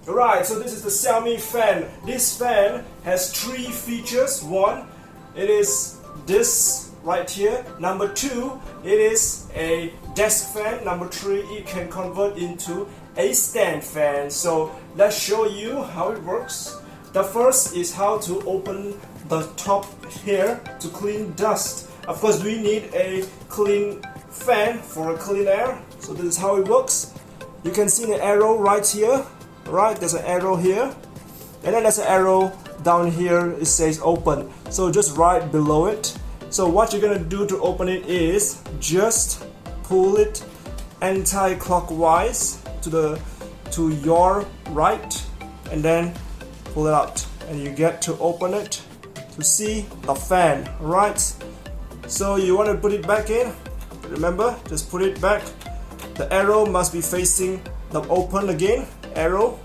Alright, so this is the Xiaomi fan. This fan has 3 features. One, it is this right here. Number 2, it is a desk fan. Number 3, it can convert into a stand fan. So let's show you how it works. The first is how to open the top here to clean dust. Of course, we need a clean fan for a clean air. So this is how it works. You can see the arrow right here. Right, there's an arrow here, and then there's an arrow down here. It says open, so just right below it. So what you're gonna do to open it is just pull it anti-clockwise to your right, and then pull it out, and you get to open it to see the fan. Right, so you want to put it back in. Remember, just put it back. The arrow must be facing the open again. Arrow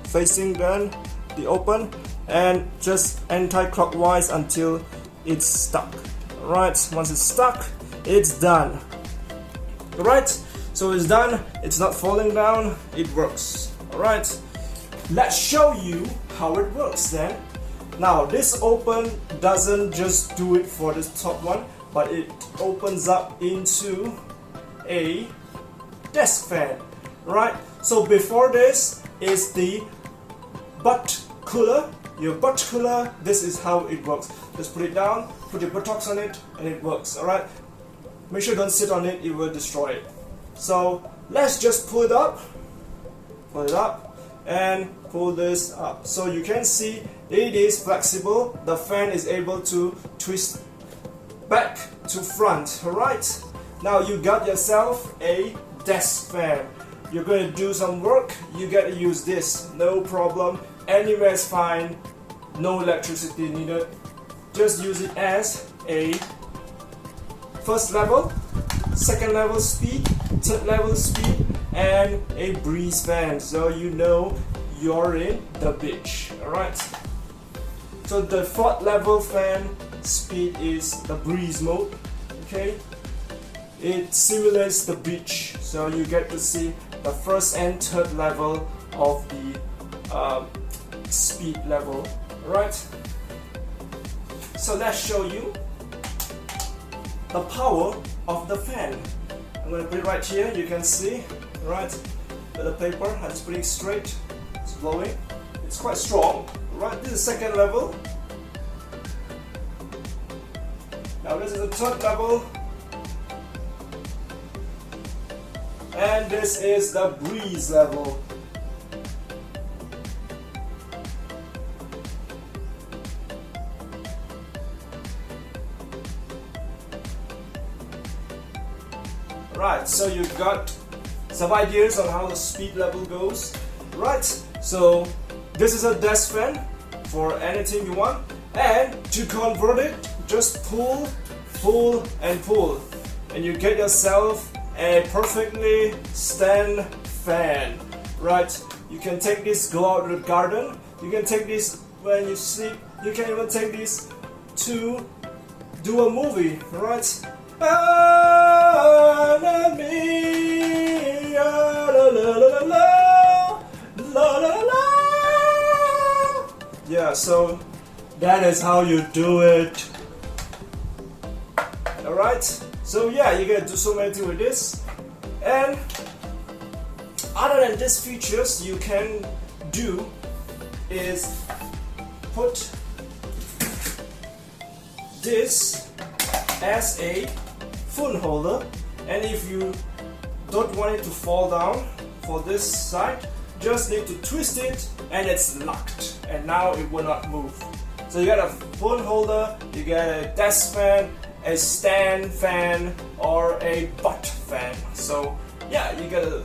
facing then the open, and just anti-clockwise until it's stuck. Alright, once it's stuck, it's done. Alright, so it's done, it's not falling down, it works. Alright, let's show you how it works then. Now this open doesn't just do it for this top one, but it opens up into a desk fan. Right, so before this is the butt cooler. Your butt cooler, this is how it works. Just put it down, put your buttocks on it, and it works. Alright, make sure don't sit on it, it will destroy it. So let's just pull it up, and pull this up. So you can see it is flexible. The fan is able to twist back to front. Alright, now you got yourself a desk fan. You're going to do some work, you get to use this, no problem. Anywhere is fine, no electricity needed. Just use it as a first level, second level speed, third level speed, and a breeze fan, so you know you're in the beach. Alright, so the fourth level fan speed is the breeze mode. Okay, it simulates the beach, so you get to see the first and third level of the speed level. Right, so let's show you the power of the fan. I'm going to put it right here, you can see. Right, with the paper, I'm just putting it straight, it's blowing, it's quite strong. Right, this is second level. Now this is the third level, and this is the breeze level. Right, so you've got some ideas on how the speed level goes. Right, so this is a desk fan for anything you want, and to convert it, just pull, pull, and pull, and you get yourself a perfectly stand fan. Right, you can take this, go out to the garden, you can take this when you sleep, you can even take this to do a movie. Right, yeah, so that is how you do it. Alright, so yeah, you can do so many things with this. And other than these features, you can do is put this as a phone holder, and if you don't want it to fall down for this side, just need to twist it and it's locked, and now it will not move. So you got a phone holder, you get a desk fan, a stand fan, or a butt fan. So yeah, you gotta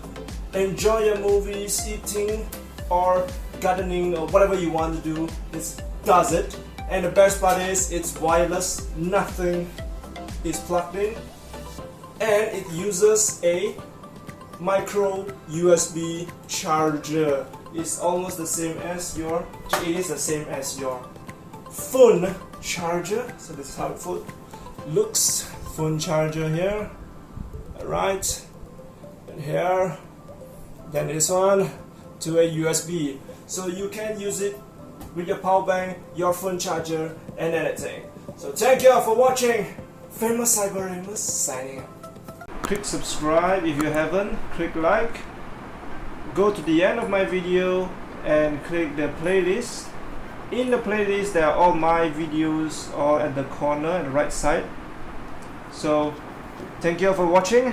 enjoy your movies, eating, or gardening, or whatever you want to do. This does it, and the best part is it's wireless, nothing is plugged in, and it uses a micro USB charger. It's almost the same as your, it is the same as your phone charger. So this is how it looks. Phone charger here, right, and here, then this one, to a USB, so you can use it with your power bank, your phone charger, and anything. So thank you all for watching. Famous Cyber Amos signing out. Click subscribe if you haven't, click like, go to the end of my video and click the playlist. In the playlist there are all my videos all at the corner at the right side. So thank you all for watching.